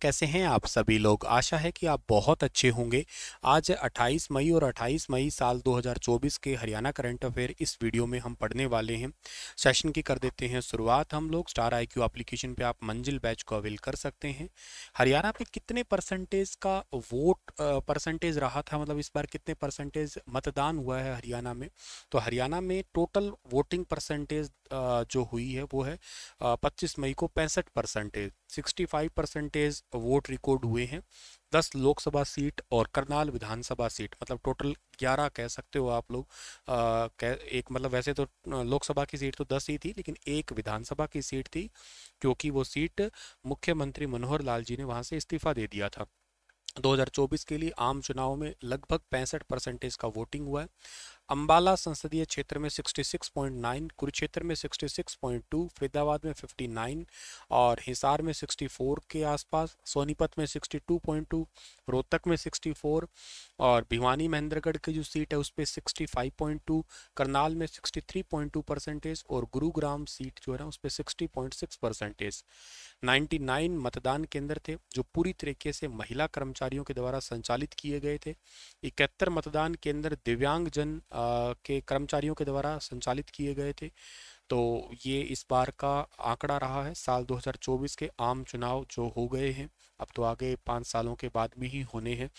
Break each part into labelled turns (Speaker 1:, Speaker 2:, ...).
Speaker 1: कैसे हैं आप सभी लोग। आशा है कि आप बहुत अच्छे होंगे। आज 28 मई और 28 मई साल 2024 के हरियाणा करंट अफेयर इस वीडियो में हम पढ़ने वाले हैं। सेशन की कर देते हैं शुरुआत हम लोग। स्टार IQ एप्लीकेशन पे आप मंजिल बैच को अवेल कर सकते हैं। हरियाणा पे कितने परसेंटेज का वोट परसेंटेज रहा था, मतलब इस बार कितने परसेंटेज मतदान हुआ है हरियाणा में। तो हरियाणा में टोटल वोटिंग परसेंटेज जो हुई है वो है 25 मई को 65%। 65% वोट रिकॉर्ड हुए हैं। 10 लोकसभा सीट और करनाल विधानसभा सीट, मतलब टोटल 11 कह सकते हो आप लोग। एक मतलब वैसे तो लोकसभा की सीट तो 10 ही थी, लेकिन एक विधानसभा की सीट थी, क्योंकि वो सीट मुख्यमंत्री मनोहर लाल जी ने वहां से इस्तीफा दे दिया था। 2024 के लिए आम चुनाव में लगभग 65% का वोटिंग हुआ है। अंबाला संसदीय क्षेत्र में 66.9, कुरुक्षेत्र में 66.2, फरीदाबाद में 59 और हिसार में 64 के आसपास, सोनीपत में 62.2, रोहतक में 64 और भिवानी महेंद्रगढ़ की जो सीट है उस पर 65.2, करनाल में 63.2% और गुरुग्राम सीट जो है ना उस पर 60.6%। 99 मतदान केंद्र थे जो पूरी तरीके से महिला कर्मचारियों के द्वारा संचालित किए गए थे। 71 मतदान केंद्र दिव्यांग जन के कर्मचारियों के द्वारा संचालित किए गए थे। तो ये इस बार का आंकड़ा रहा है साल 2024 के आम चुनाव जो हो गए हैं। अब तो आगे 5 सालों के बाद में ही होने हैं।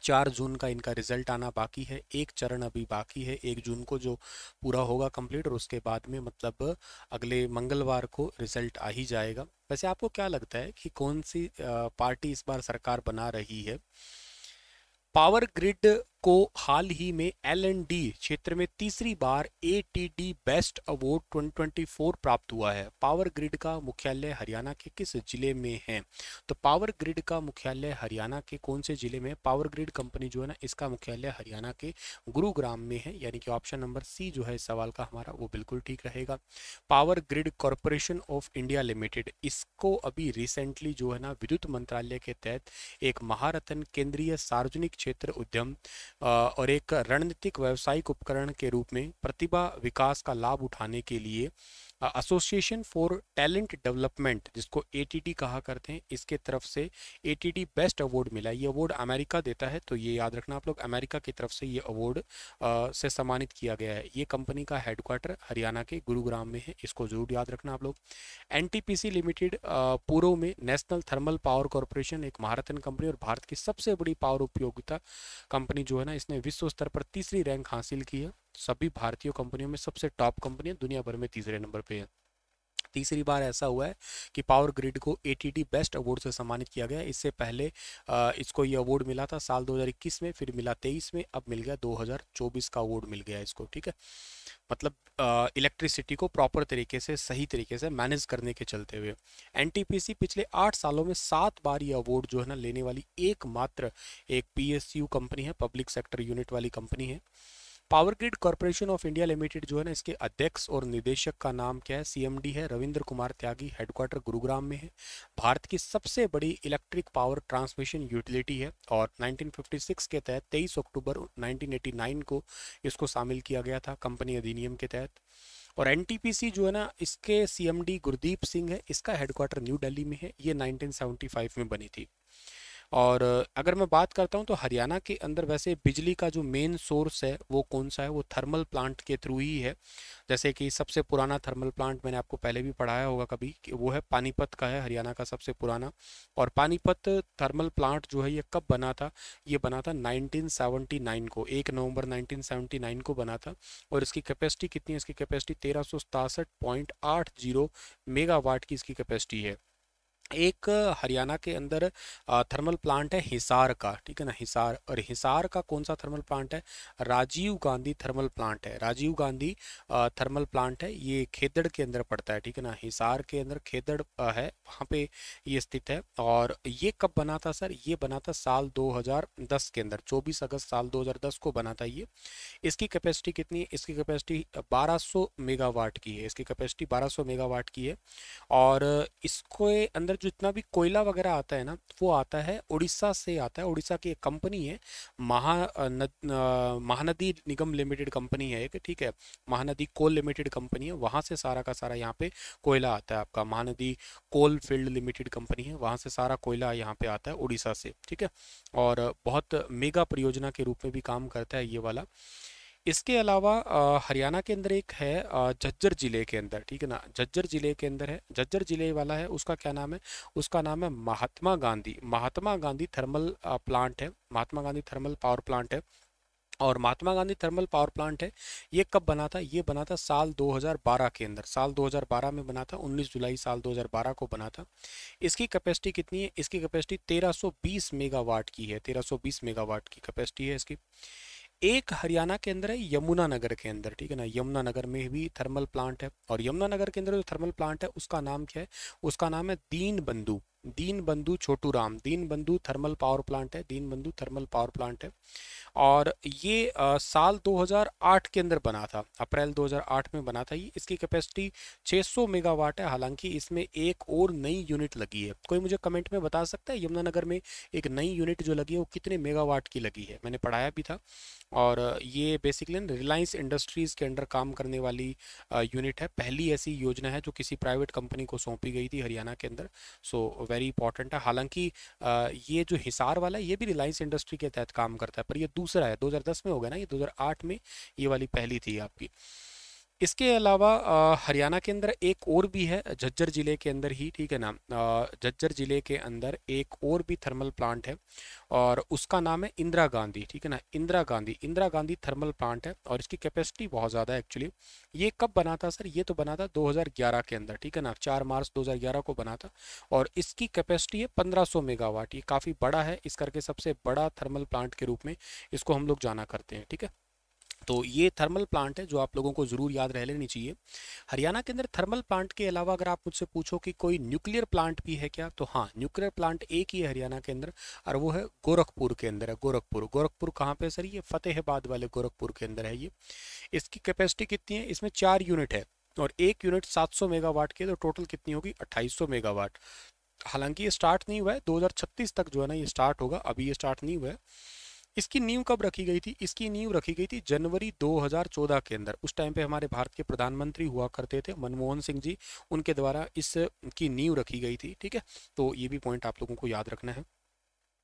Speaker 1: 4 जून का इनका रिजल्ट आना बाकी है। एक चरण अभी बाकी है 1 जून को जो पूरा होगा कंप्लीट, और उसके बाद में मतलब अगले मंगलवार को रिजल्ट आ ही जाएगा। वैसे आपको क्या लगता है कि कौन सी पार्टी इस बार सरकार बना रही है। पावर ग्रिड को हाल ही में L&D क्षेत्र में तीसरी बार ATD बेस्ट अवार्ड 2024 प्राप्त हुआ है। पावर ग्रिड का मुख्यालय हरियाणा के किस जिले में है। तो पावर ग्रिड का मुख्यालय हरियाणा के कौन से जिले में। पावर ग्रिड कंपनी जो है ना इसका मुख्यालय हरियाणा के गुरुग्राम में है, यानी कि ऑप्शन नंबर सी जो है इस सवाल का हमारा वो बिल्कुल ठीक रहेगा। Power grid corporation of India limited, इसको अभी रिसेंटली जो है ना विद्युत मंत्रालय के तहत एक महारत्न केंद्रीय सार्वजनिक क्षेत्र उद्यम और एक रणनीतिक व्यावसायिक उपकरण के रूप में प्रतिभा विकास का लाभ उठाने के लिए एसोसिएशन फॉर टैलेंट डेवलपमेंट, जिसको ATD कहा करते हैं, इसके तरफ से ATD बेस्ट अवार्ड मिला। ये अवार्ड अमेरिका देता है, तो ये याद रखना आप लोग, अमेरिका की तरफ से ये अवार्ड से सम्मानित किया गया है। ये कंपनी का हेडक्वार्टर हरियाणा के गुरुग्राम में है, इसको जरूर याद रखना आप लोग। NTPC लिमिटेड पूर्व में नेशनल थर्मल पावर कॉरपोरेशन, एक महारत्न कंपनी और भारत की सबसे बड़ी पावर उपयोगिता कंपनी जो है ना, इसने विश्व स्तर पर तीसरी रैंक हासिल की है। सभी भारतीय कंपनियों में सबसे टॉप कंपनी है, दुनिया भर में तीसरे नंबर पे है। तीसरी बार ऐसा हुआ है कि पावर ग्रिड को ATD बेस्ट अवार्ड से सम्मानित किया गया। इससे पहले इसको ये अवार्ड मिला था साल 2021 में, फिर मिला 23 में, अब मिल गया 2024 का अवार्ड मिल गया इसको। ठीक है, मतलब इलेक्ट्रिसिटी को प्रॉपर तरीके से सही तरीके से मैनेज करने के चलते हुए NTPC पिछले 8 सालों में 7 बार ये अवार्ड जो है ना लेने वाली एकमात्र एक PSU कंपनी है, पब्लिक सेक्टर यूनिट वाली कंपनी है। Power grid corporation of India limited जो है ना, इसके अध्यक्ष और निदेशक का नाम क्या है, CMD है रविंद्र कुमार त्यागी, हेडक्वार्टर गुरुग्राम में है। भारत की सबसे बड़ी इलेक्ट्रिक पावर ट्रांसमिशन यूटिलिटी है और 1956 के तहत 23 अक्टूबर 1989 को इसको शामिल किया गया था कंपनी अधिनियम के तहत। और NTPC जो है ना, इसके CMD गुरदीप सिंह है, इसका हेडक्वार्टर न्यू दिल्ली में है। ये 1975 में बनी थी। और अगर मैं बात करता हूँ तो हरियाणा के अंदर वैसे बिजली का जो मेन सोर्स है वो कौन सा है, वो थर्मल प्लांट के थ्रू ही है। जैसे कि सबसे पुराना थर्मल प्लांट मैंने आपको पहले भी पढ़ाया होगा कभी, कि वो है पानीपत का, है हरियाणा का सबसे पुराना। और पानीपत थर्मल प्लांट जो है ये कब बना था, ये बना था 1979 को, 1 नवंबर 1979 को बना था। और इसकी कैपेसिटी कितनी है, इसकी कैपेसिटी 1367.80 मेगावाट की इसकी कैपेसिटी है। एक हरियाणा के अंदर थर्मल प्लांट है हिसार का, ठीक है ना, हिसार। और हिसार का कौन सा थर्मल प्लांट है, राजीव गांधी थर्मल प्लांट है। राजीव गांधी थर्मल प्लांट है, ये खेदड़ के अंदर पड़ता है, ठीक है ना, हिसार के अंदर खेदड़ है, वहाँ पे ये स्थित है। और ये कब बना था सर, ये बना था साल 2010 के अंदर, 24 अगस्त साल 2010 को बना था ये। इसकी कैपेसिटी कितनी है, इसकी कैपेसिटी 1200 मेगावाट की है, इसकी कैपेसिटी 1200 मेगावाट की है। और इसके अंदर जितना भी कोयला वगैरह आता है ना, वो आता है उड़ीसा से आता है। उड़ीसा की एक कंपनी है, महानदी निगम लिमिटेड कंपनी है एक, ठीक है, महानदी कोल लिमिटेड कंपनी है, वहाँ से सारा का सारा यहाँ पे कोयला आता है आपका। Mahanadi coal field limited company है, वहाँ से सारा कोयला यहाँ पे आता है उड़ीसा से, ठीक है। और बहुत मेगा परियोजना के रूप में भी काम करता है ये वाला। इसके अलावा हरियाणा के अंदर एक है झज्जर जिले के अंदर, ठीक है ना, झज्जर जिले के अंदर है, झज्जर जिले वाला है, उसका क्या नाम है, उसका नाम है महात्मा गांधी थर्मल प्लांट है, Mahatma Gandhi thermal power plant है। और Mahatma Gandhi thermal power plant है, ये कब बना था, ये बना था साल 2012 के अंदर, साल 2012 में बना था, 19 जुलाई साल 2012 को बना था। इसकी कैपेसिटी कितनी है, इसकी कैपेसिटी 1320 मेगावाट की है, 1320 मेगावाट की कैपेसिटी है इसकी। एक हरियाणा के अंदर है यमुनानगर के अंदर, ठीक है ना, यमुनानगर में भी थर्मल प्लांट है। और यमुनानगर के अंदर जो थर्मल प्लांट है उसका नाम क्या है, उसका नाम है दीन बंधु छोटू राम, दीन बंधु थर्मल पावर प्लांट है, दीन बंधु थर्मल पावर प्लांट है। और ये साल 2008 के अंदर बना था, अप्रैल 2008 में बना था ये। इसकी कैपेसिटी 600 मेगावाट है, हालांकि इसमें एक और नई यूनिट लगी है। कोई मुझे कमेंट में बता सकता है यमुनानगर में एक नई यूनिट जो लगी है वो कितने मेगावाट की लगी है, मैंने पढ़ाया भी था। और ये बेसिकली रिलायंस इंडस्ट्रीज़ के अंडर काम करने वाली यूनिट है, पहली ऐसी योजना है जो किसी प्राइवेट कंपनी को सौंपी गई थी हरियाणा के अंदर। सो वेरी इंपॉर्टेंट है। हालांकि ये जो हिसार वाला है ये भी रिलायंस इंडस्ट्री के तहत काम करता है, पर ये दूसरा है, 2010 में हो गया ना, ये 2008 में ये वाली पहली थी आपकी। इसके अलावा हरियाणा के अंदर एक और भी है झज्जर जिले के अंदर ही, ठीक है ना, झज्जर जिले के अंदर एक और भी थर्मल प्लांट है और उसका नाम है इंदिरा गांधी, ठीक है ना, इंदिरा गांधी थर्मल प्लांट है। और इसकी कैपेसिटी बहुत ज़्यादा है एक्चुअली। ये कब बना था सर, ये तो बना था 2011 के अंदर, ठीक है ना, 4 मार्च 2011 को बना था। और इसकी कैपेसिटी है 1500 मेगावाट, ये काफ़ी बड़ा है, इस करके सबसे बड़ा थर्मल प्लांट के रूप में इसको हम लोग जाना करते हैं, ठीक है। तो ये थर्मल प्लांट है जो आप लोगों को ज़रूर याद रह लेनी चाहिए। हरियाणा के अंदर थर्मल प्लांट के अलावा अगर आप मुझसे पूछो कि कोई न्यूक्लियर प्लांट भी है क्या, तो हाँ, न्यूक्लियर प्लांट एक ही है हरियाणा के अंदर, और वो है गोरखपुर के अंदर है। गोरखपुर कहाँ पे सर, ये फतेहाबाद वाले गोरखपुर के अंदर है ये। इसकी कैपेसिटी कितनी है, इसमें 4 यूनिट है और एक यूनिट 700 मेगावाट की है, तो टोटल कितनी होगी 2800 मेगावाट। हालांकि ये स्टार्ट नहीं हुआ है, 2036 तक जो है ना ये स्टार्ट होगा, अभी ये स्टार्ट नहीं हुआ है। इसकी नींव कब रखी गई थी, इसकी नींव रखी गई थी जनवरी 2014 के अंदर। उस टाइम पे हमारे भारत के प्रधानमंत्री हुआ करते थे मनमोहन सिंह जी, उनके द्वारा इसकी नींव रखी गई थी, ठीक है। तो ये भी पॉइंट आप लोगों को याद रखना है।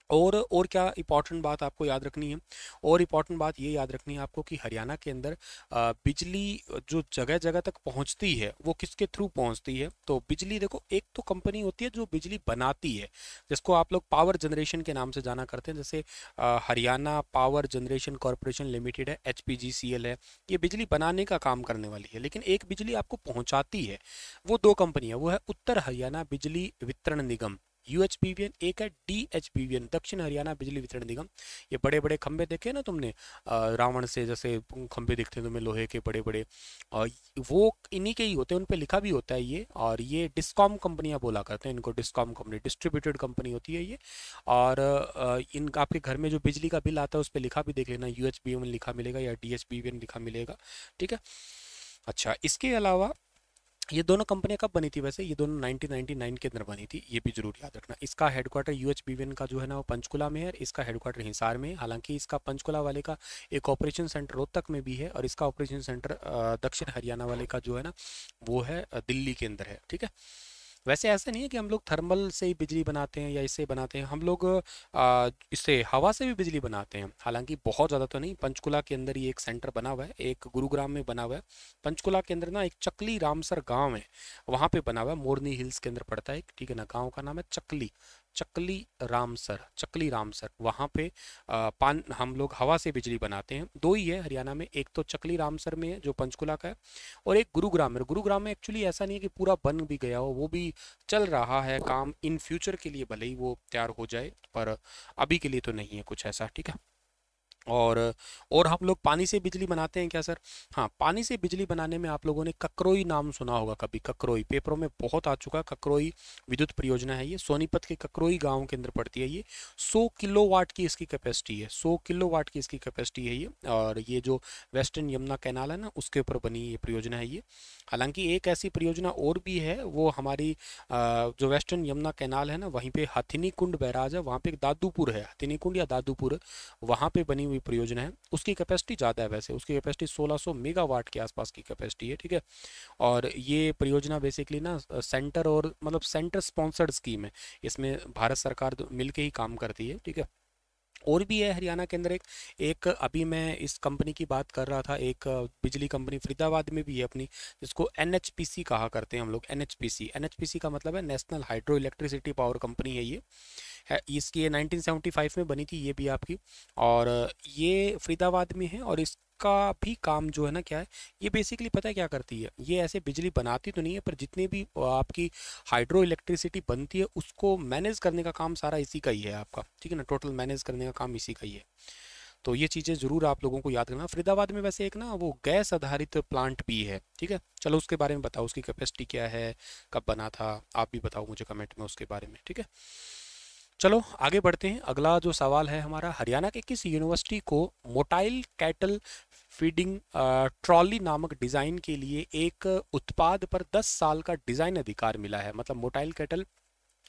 Speaker 1: और क्या इंपॉर्टेंट बात आपको याद रखनी है, और इंपॉर्टेंट बात ये याद रखनी है आपको कि हरियाणा के अंदर बिजली जो जगह जगह तक पहुंचती है वो किसके थ्रू पहुंचती है। तो बिजली देखो, एक तो कंपनी होती है जो बिजली बनाती है, जिसको आप लोग पावर जनरेशन के नाम से जाना करते हैं, जैसे Haryana power generation corporation limited है, HPGCL है, ये बिजली बनाने का काम करने वाली है। लेकिन एक बिजली आपको पहुंचाती है, वो 2 कंपनी है, वो है उत्तर हरियाणा बिजली वितरण निगम UHBVN, एक है DHBVN दक्षिण हरियाणा बिजली वितरण निगम। ये बड़े बड़े खंभे देखे ना तुमने, रावण से जैसे खंभे दिखते हैं तुम्हें लोहे के बड़े बड़े, वो इन्हीं के ही होते हैं, उन पे लिखा भी होता है ये। और ये डिस्कॉम कंपनियां बोला करते हैं इनको, डिस्कॉम कंपनी डिस्ट्रीब्यूटेड कंपनी होती है ये। और इन आपके घर में जो बिजली का बिल आता है उस पर लिखा भी देख लेना, UHBVN लिखा मिलेगा या DHBVN लिखा मिलेगा, ठीक है। अच्छा, इसके अलावा ये दोनों कंपनियां कब बनी थी, वैसे ये दोनों 1999 के अंदर बनी थी, ये भी जरूर याद रखना। इसका हेडक्वार्टर UHBVN का जो है ना वो पंचकुला में है, इसका हेडक्वार्टर हिसार में है। हालांकि इसका पंचकुला वाले का एक ऑपरेशन सेंटर रोहतक में भी है, और इसका ऑपरेशन सेंटर दक्षिण हरियाणा वाले का जो है ना वो है दिल्ली के अंदर है, ठीक है। वैसे ऐसा नहीं है कि हम लोग थर्मल से ही बिजली बनाते हैं या इससे बनाते हैं, हम लोग इससे हवा से भी बिजली बनाते हैं, हालांकि बहुत ज़्यादा तो नहीं। पंचकुला के अंदर ही एक सेंटर बना हुआ है, एक गुरुग्राम में बना हुआ है। पंचकुला के अंदर ना एक चकली रामसर गांव है, वहाँ पे बना हुआ है, मोरनी हिल्स के अंदर पड़ता है, ठीक है ना। गांव का नाम है चकली रामसर। वहाँ पे हम लोग हवा से बिजली बनाते हैं। 2 ही है हरियाणा में, एक तो चकली रामसर में है जो पंचकुला का है, और एक गुरुग्राम में। गुरुग्राम में एक्चुअली ऐसा नहीं है कि पूरा बन भी गया हो, वो भी चल रहा है काम, इन फ्यूचर के लिए भले ही वो तैयार हो जाए, पर अभी के लिए तो नहीं है कुछ ऐसा, ठीक है। और हम लोग पानी से बिजली बनाते हैं क्या सर? हाँ, पानी से बिजली बनाने में आप लोगों ने ककरोई नाम सुना होगा कभी। ककरोई पेपरों में बहुत आ चुका है। ककरोई विद्युत परियोजना है ये, सोनीपत के ककरोई गांव के अंदर पड़ती है ये। 100 किलोवाट की इसकी कैपेसिटी है, 100 किलोवाट की इसकी कैपेसिटी है ये। और ये जो वेस्टर्न यमुना कैनाल है ना, उसके ऊपर बनी ये परियोजना है ये। हालांकि एक ऐसी परियोजना और भी है, वो हमारी जो वेस्टर्न यमुना कैनाल है ना, वहीं पे हथिनी कुंड बैराज है, वहाँ पे एक दादूपुर है, हथिनी कुंड या दादूपुर, वहाँ पे बनी हुई परियोजना है। उसकी कैपेसिटी ज़्यादा है, वैसे उसकी कैपेसिटी 1600 मेगावाट के आसपास की कैपेसिटी है, ठीक है। और ये परियोजना बेसिकली ना सेंटर और मतलब सेंटर स्पॉन्सर्ड स्कीम है। इसमें भारत सरकार मिल के ही काम करती है, ठीक है। और भी है हरियाणा के अंदर एक एक अभी मैं इस कंपनी की बात कर रहा था, एक बिजली कंपनी फरीदाबाद में भी है अपनी, जिसको एनएचपीसी कहा करते हैं हम लोग। एनएचपीसी, एनएचपीसी का मतलब है national hydro electricity power company है ये। है इसकी, ये 1975 में बनी थी ये भी आपकी। और ये फरीदाबाद में है। और इसका भी काम जो है ना क्या है, ये बेसिकली पता है क्या करती है, ये ऐसे बिजली बनाती तो नहीं है, पर जितनी भी आपकी हाइड्रो इलेक्ट्रिसिटी बनती है उसको मैनेज करने का काम सारा इसी का ही है आपका, ठीक है ना। टोटल मैनेज करने का काम इसी का ही है। तो ये चीज़ें ज़रूर आप लोगों को याद करना। फरीदाबाद में वैसे एक ना वो गैस आधारित प्लांट भी है, ठीक है। चलो उसके बारे में बताओ, उसकी कैपेसिटी क्या है, कब बना था, आप भी बताओ मुझे कमेंट में उसके बारे में, ठीक है। चलो आगे बढ़ते हैं। अगला जो सवाल है हमारा, हरियाणा के किस यूनिवर्सिटी को मोटाइल कैटल फीडिंग ट्रॉली नामक डिज़ाइन के लिए एक उत्पाद पर 10 साल का डिज़ाइन अधिकार मिला है? मतलब मोटाइल कैटल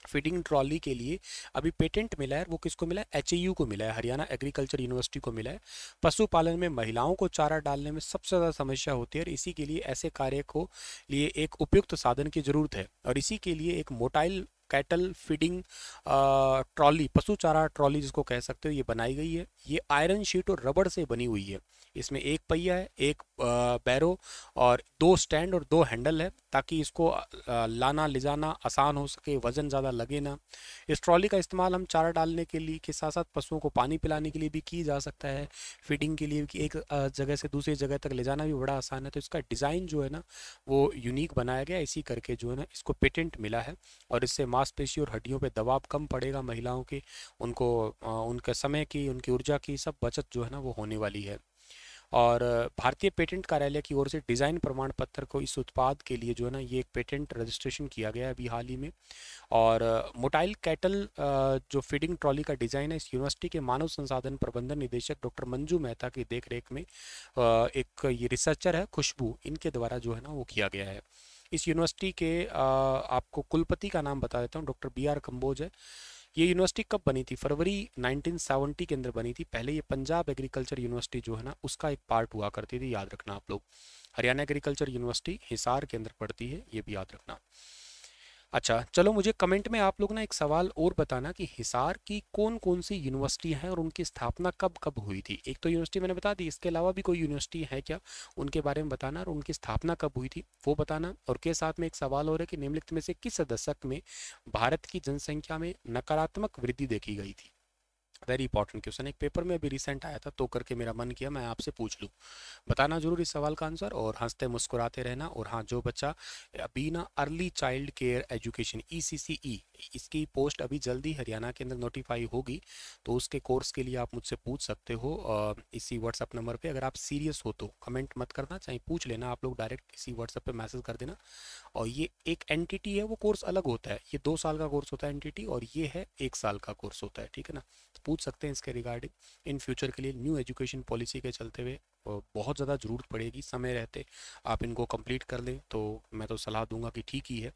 Speaker 1: फीडिंग ट्रॉली के लिए अभी पेटेंट मिला है, वो किसको मिला है? एचएयू को मिला है, हरियाणा एग्रीकल्चर यूनिवर्सिटी को मिला है। पशुपालन में महिलाओं को चारा डालने में सबसे ज़्यादा समस्या होती है, और इसी के लिए ऐसे कार्य को लिए एक उपयुक्त साधन की जरूरत है, और इसी के लिए एक मोटाइल कैटल फीडिंग ट्रॉली, पशु चारा ट्रॉली जिसको कह सकते हो, ये बनाई गई है। ये आयरन शीट और रबड़ से बनी हुई है। इसमें एक पहिया है, एक बैरो, और 2 स्टैंड और 2 हैंडल है, ताकि इसको लाना ले जाना आसान हो सके, वजन ज़्यादा लगे ना। इस ट्रॉली का इस्तेमाल हम चारा डालने के लिए के साथ साथ पशुओं को पानी पिलाने के लिए भी की जा सकता है। फीडिंग के लिए कि एक जगह से दूसरी जगह तक ले जाना भी बड़ा आसान है। तो इसका डिज़ाइन जो है ना, वो यूनिक बनाया गया, इसी करके जो है ना इसको पेटेंट मिला है। और इससे मांसपेशी और हड्डियों पे दबाव कम पड़ेगा महिलाओं के, उनको उनके समय की, उनकी ऊर्जा की सब बचत जो है ना वो होने वाली है। और भारतीय पेटेंट कार्यालय की ओर से डिज़ाइन प्रमाण पत्र को इस उत्पाद के लिए जो है ना, ये एक पेटेंट रजिस्ट्रेशन किया गया है अभी हाल ही में। और मोटाइल कैटल जो फीडिंग ट्रॉली का डिज़ाइन है, इस यूनिवर्सिटी के मानव संसाधन प्रबंधन निदेशक डॉक्टर मंजू मेहता की देखरेख में एक ये रिसर्चर है खुशबू, इनके द्वारा जो है ना वो किया गया है। इस यूनिवर्सिटी के आपको कुलपति का नाम बता देता हूँ, डॉक्टर BR कंबोज है। ये यूनिवर्सिटी कब बनी थी? फरवरी 1970 के अंदर बनी थी। पहले ये पंजाब एग्रीकल्चर यूनिवर्सिटी जो है ना, उसका एक पार्ट हुआ करती थी, याद रखना आप लोग। हरियाणा एग्रीकल्चर यूनिवर्सिटी हिसार के अंदर पड़ती है, ये भी याद रखना। अच्छा चलो, मुझे कमेंट में आप लोग ना एक सवाल और बताना कि हिसार की कौन कौन सी यूनिवर्सिटी हैं और उनकी स्थापना कब कब हुई थी। एक तो यूनिवर्सिटी मैंने बता दी, इसके अलावा भी कोई यूनिवर्सिटी है क्या, उनके बारे में बताना, और उनकी स्थापना कब हुई थी वो बताना। और के साथ में एक सवाल और है कि निम्नलिखित में से किस दशक में भारत की जनसंख्या में नकारात्मक वृद्धि देखी गई थी? वेरी इंपॉर्टेंट क्वेश्चन, एक पेपर में अभी रिसेंट आया था, तो करके मेरा मन किया मैं आपसे पूछ लूँ। बताना जरूर इस सवाल का आंसर, और हंसते मुस्कुराते रहना। और हाँ, जो बच्चा अभी ना early child care education ECCE, इसकी पोस्ट अभी जल्दी हरियाणा के अंदर नोटिफाई होगी, तो उसके कोर्स के लिए आप मुझसे पूछ सकते हो इसी व्हाट्सअप नंबर पे। अगर आप सीरियस हो तो कमेंट मत करना, चाहे पूछ लेना आप लोग, डायरेक्ट इसी व्हाट्सअप पे मैसेज कर देना। और ये एक एनटीटी है, वो कोर्स अलग होता है, ये 2 साल का कोर्स होता है एनटीटी, और ये है 1 साल का कोर्स होता है, ठीक है ना। तो पूछ सकते हैं इसके रिगार्डिंग। इन फ्यूचर के लिए न्यू एजुकेशन पॉलिसी के चलते हुए बहुत ज़्यादा ज़रूरत पड़ेगी, समय रहते आप इनको कंप्लीट कर लें, तो मैं तो सलाह दूंगा कि ठीक ही है।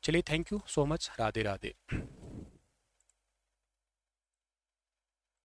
Speaker 1: चलिए, thank you so much, Radhe Radhe.